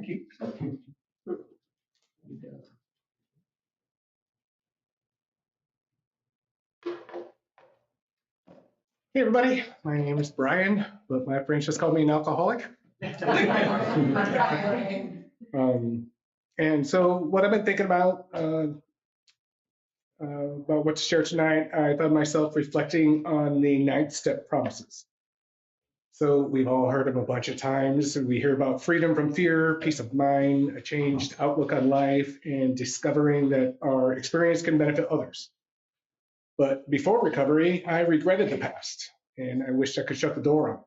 Thank you. Hey everybody, my name is Brian, but my friends just call me an alcoholic. And so what I've been thinking about what to share tonight, I found myself reflecting on the 9-step promises. So we've all heard them a bunch of times. We hear about freedom from fear, peace of mind, a changed outlook on life, and discovering that our experience can benefit others. But before recovery, I regretted the past, and I wished I could shut the door on it.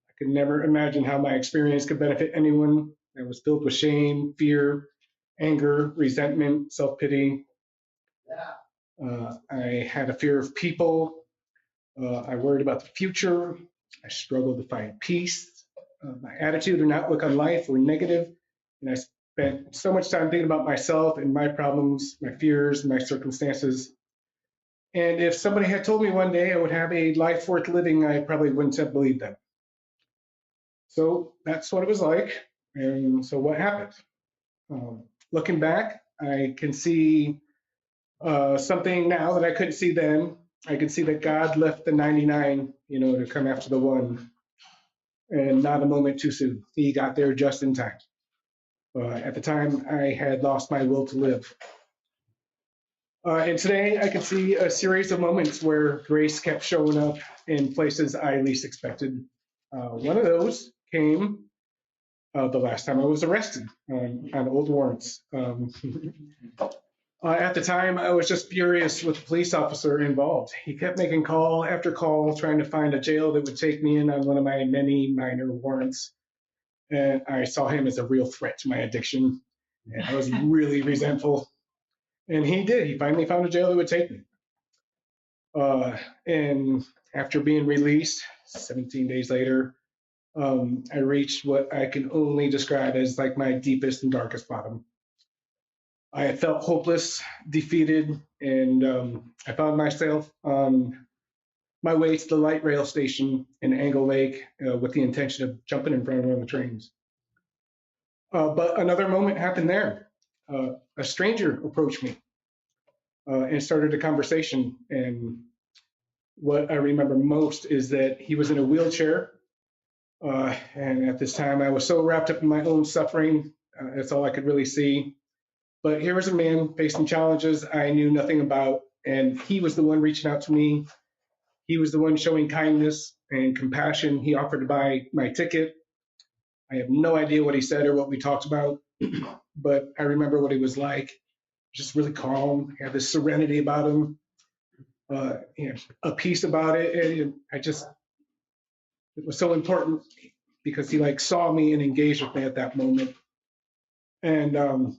I could never imagine how my experience could benefit anyone. I was filled with shame, fear, anger, resentment, self-pity. I had a fear of people. I worried about the future. I struggled to find peace. My attitude and outlook on life were negative, and I spent so much time thinking about myself and my problems, my fears, and my circumstances. And if somebody had told me one day I would have a life worth living, I probably wouldn't have believed them. So that's what it was like. And so what happened? Looking back, I can see something now that I couldn't see then. I can see that God left the 99, to come after the one, and not a moment too soon. He got there just in time. At the time, I had lost my will to live. And today I can see a series of moments where grace kept showing up in places I least expected. One of those came the last time I was arrested on old warrants. At the time, I was just furious with the police officer involved. He kept making call after call, trying to find a jail that would take me in on one of my many minor warrants. And I saw him as a real threat to my addiction. And I was really resentful. And he did. He finally found a jail that would take me. And after being released, 17 days later, I reached what I can only describe as like my deepest and darkest bottom. I had felt hopeless, defeated, and I found myself on my way to the light rail station in Angle Lake with the intention of jumping in front of one of the trains. But another moment happened there. A stranger approached me and started a conversation. And what I remember most is that he was in a wheelchair. And at this time, I was so wrapped up in my own suffering, that's all I could really see. But here was a man facing challenges I knew nothing about, and he was the one reaching out to me. He was the one showing kindness and compassion. He offered to buy my ticket. I have no idea what he said or what we talked about, but I remember what he was like. Just really calm, he had this serenity about him, a peace about it. And it was so important because he saw me and engaged with me at that moment. And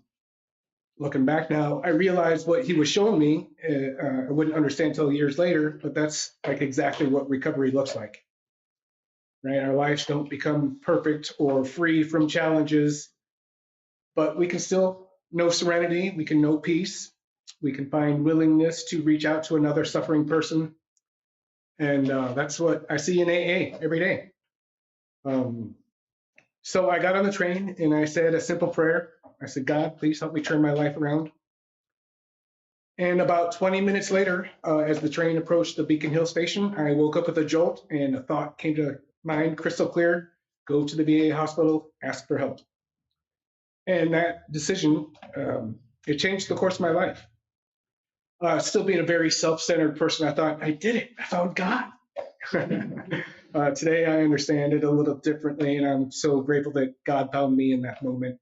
looking back now, I realized what he was showing me, I wouldn't understand until years later, but that's exactly what recovery looks like, right? Our lives don't become perfect or free from challenges, but we can still know serenity, we can know peace, we can find willingness to reach out to another suffering person. And that's what I see in AA every day. So I got on the train and I said a simple prayer. I said, God, please help me turn my life around. And about 20 minutes later, as the train approached the Beacon Hill station, I woke up with a jolt and a thought came to mind crystal clear: go to the VA hospital, ask for help. And that decision, it changed the course of my life. Still being a very self-centered person, I thought, I did it, I found God. Today, I understand it a little differently, and I'm so grateful that God found me in that moment.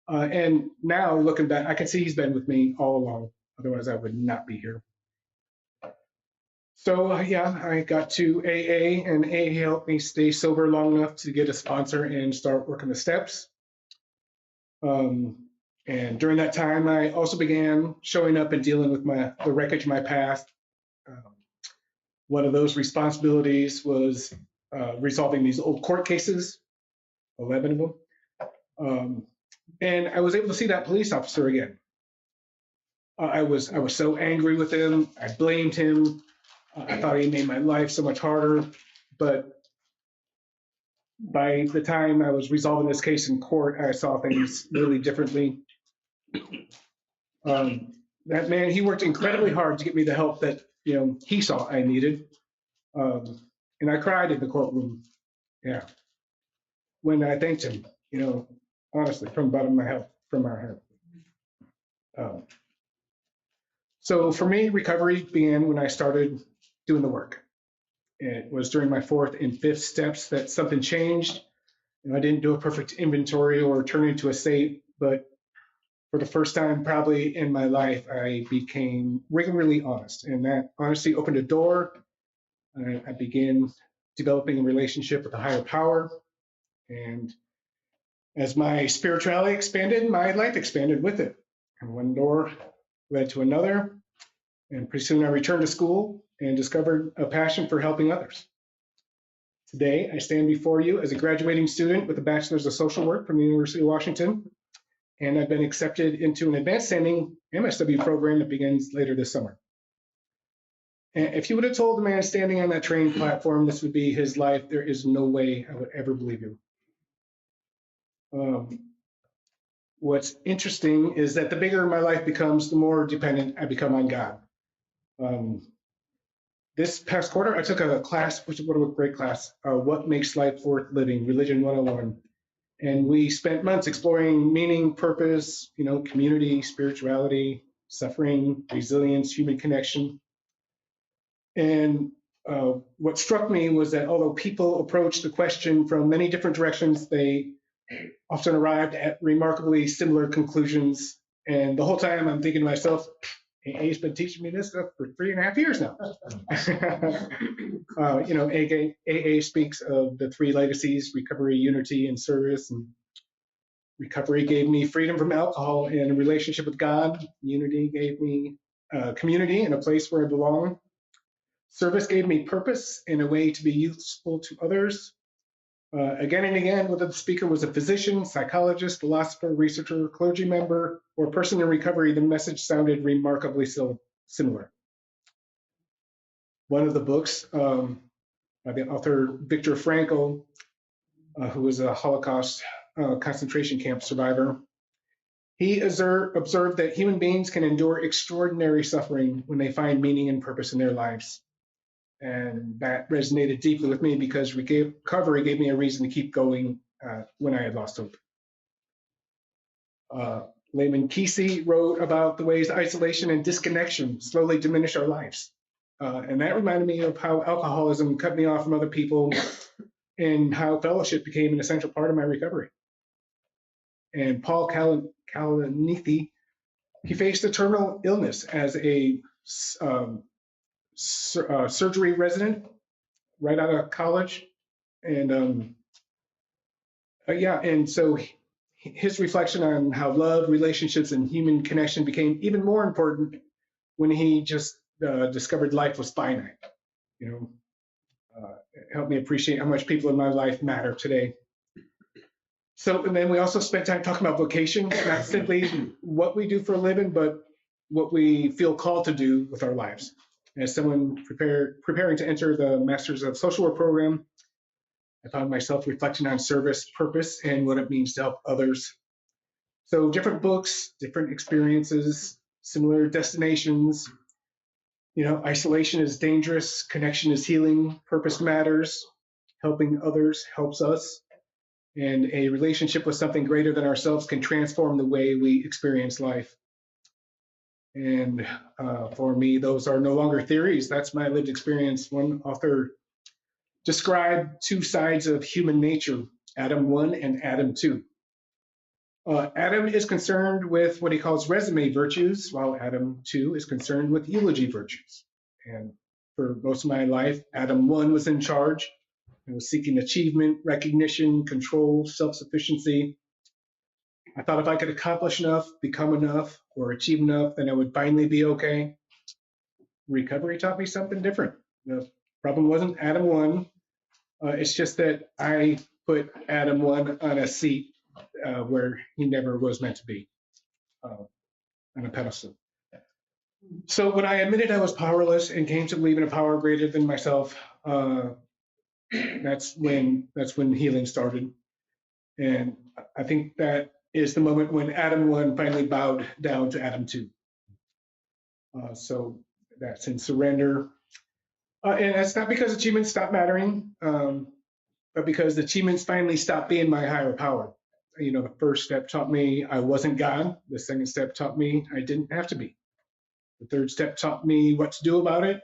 And now, looking back, I can see He's been with me all along. Otherwise, I would not be here. So, I got to AA, and AA helped me stay sober long enough to get a sponsor and start working the steps. And during that time, I also began showing up and dealing with the wreckage of my past. One of those responsibilities was resolving these old court cases, 11 of them. And I was able to see that police officer again. I was so angry with him. I blamed him. I thought he made my life so much harder. But By the time I was resolving this case in court, I saw things really differently. That man, he worked incredibly hard to get me the help that he saw I needed, and I cried in the courtroom. Yeah, when I thanked him, honestly, from the bottom of my heart, from my heart. So for me, recovery began when I started doing the work. It was during my fourth and fifth steps that something changed. I didn't do a perfect inventory or turn into a saint, but for the first time probably in my life, I became regularly honest, and that honesty opened a door. I began developing a relationship with a higher power, and as my spirituality expanded, my life expanded with it. And one door led to another, and pretty soon I returned to school and discovered a passion for helping others. Today, I stand before you as a graduating student with a bachelor's of social work from the University of Washington, and I've been accepted into an advanced standing MSW program that begins later this summer. And if you would have told the man standing on that training platform this would be his life, there is no way I would ever believe you. What's interesting is that the bigger my life becomes, the more dependent I become on God. This past quarter, I took a class, which was a great class, What Makes Life Worth Living, Religion 101. And we spent months exploring meaning, purpose, community, spirituality, suffering, resilience, human connection. And what struck me was that although people approached the question from many different directions, they often arrived at remarkably similar conclusions. And the whole time I'm thinking to myself, AA's been teaching me this stuff for 3.5 years now. AA speaks of the three legacies: recovery, unity, and service. And recovery gave me freedom from alcohol and a relationship with God. Unity gave me community and a place where I belong. Service gave me purpose and a way to be useful to others. Again and again, whether the speaker was a physician, psychologist, philosopher, researcher, clergy member, or person in recovery, the message sounded remarkably similar. One of the books by the author Viktor Frankl, who was a Holocaust concentration camp survivor, he observed that human beings can endure extraordinary suffering when they find meaning and purpose in their lives. And that resonated deeply with me because recovery gave me a reason to keep going when I had lost hope. Layman Kesey wrote about the ways isolation and disconnection slowly diminish our lives. And that reminded me of how alcoholism cut me off from other people and how fellowship became an essential part of my recovery. And Paul Kalanithi, he faced a terminal illness as a surgery resident right out of college. And and so his reflection on how love, relationships, and human connection became even more important when he just discovered life was finite. It helped me appreciate how much people in my life matter today. So, and then we also spent time talking about vocation, not simply what we do for a living, but what we feel called to do with our lives. As someone preparing to enter the Masters of Social Work program, I found myself reflecting on service, purpose, and what it means to help others. So different books, different experiences, similar destinations. Isolation is dangerous, connection is healing, purpose matters, helping others helps us, and a relationship with something greater than ourselves can transform the way we experience life. And for me, those are no longer theories. That's my lived experience. One author described two sides of human nature, Adam 1 and Adam 2. Adam is concerned with what he calls resume virtues, while Adam 2 is concerned with eulogy virtues. And for most of my life, Adam 1 was in charge and was seeking achievement, recognition, control, self-sufficiency. I thought if I could accomplish enough, become enough, or achieve enough, then I would finally be okay. Recovery taught me something different. The problem wasn't Adam 1. It's just that I put Adam 1 on a seat where he never was meant to be, on a pedestal. So when I admitted I was powerless and came to believe in a power greater than myself, That's when healing started. And I think that is the moment when Adam 1 finally bowed down to Adam 2. So that's in surrender. And that's not because achievements stopped mattering, but because achievements finally stopped being my higher power. You know, the first step taught me I wasn't God. The second step taught me I didn't have to be. The third step taught me what to do about it.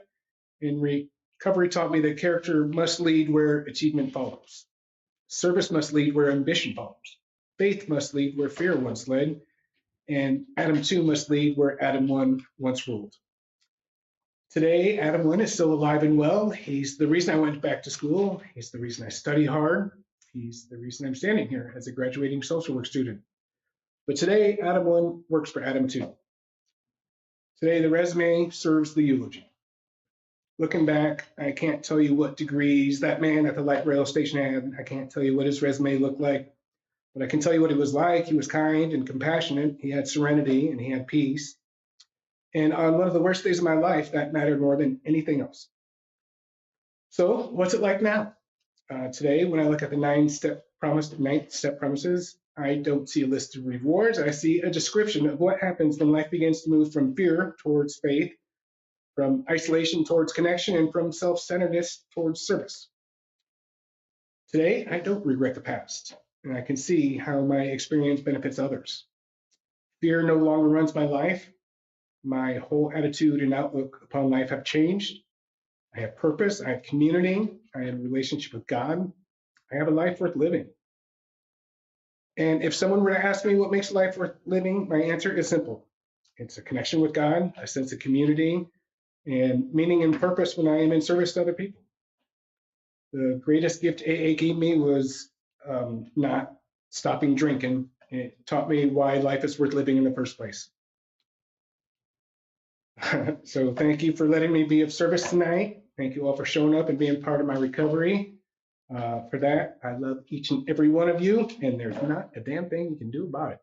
And recovery taught me that character must lead where achievement follows. Service must lead where ambition follows. Faith must lead where fear once led. And Adam 2 must lead where Adam 1 once ruled. Today, Adam 1 is still alive and well. He's the reason I went back to school. He's the reason I study hard. He's the reason I'm standing here as a graduating social work student. But today, Adam 1 works for Adam 2. Today, the resume serves the eulogy. Looking back, I can't tell you what degrees that man at the light rail station had. I can't tell you what his resume looked like. But I can tell you what he was like. He was kind and compassionate. He had serenity and he had peace. And on one of the worst days of my life, that mattered more than anything else. So what's it like now? Today, when I look at the ninth step promises, I don't see a list of rewards. I see a description of what happens when life begins to move from fear towards faith, from isolation towards connection, and from self-centeredness towards service. Today, I don't regret the past, and I can see how my experience benefits others. Fear no longer runs my life. My whole attitude and outlook upon life have changed. I have purpose, I have community, I have a relationship with God, I have a life worth living. And if someone were to ask me what makes life worth living, my answer is simple. It's a connection with God, a sense of community, and meaning and purpose when I am in service to other people. The greatest gift AA gave me was not stopping drinking. It taught me why life is worth living in the first place. So thank you for letting me be of service tonight. Thank you all for showing up and being part of my recovery. For that, I love each and every one of you, and there's not a damn thing you can do about it.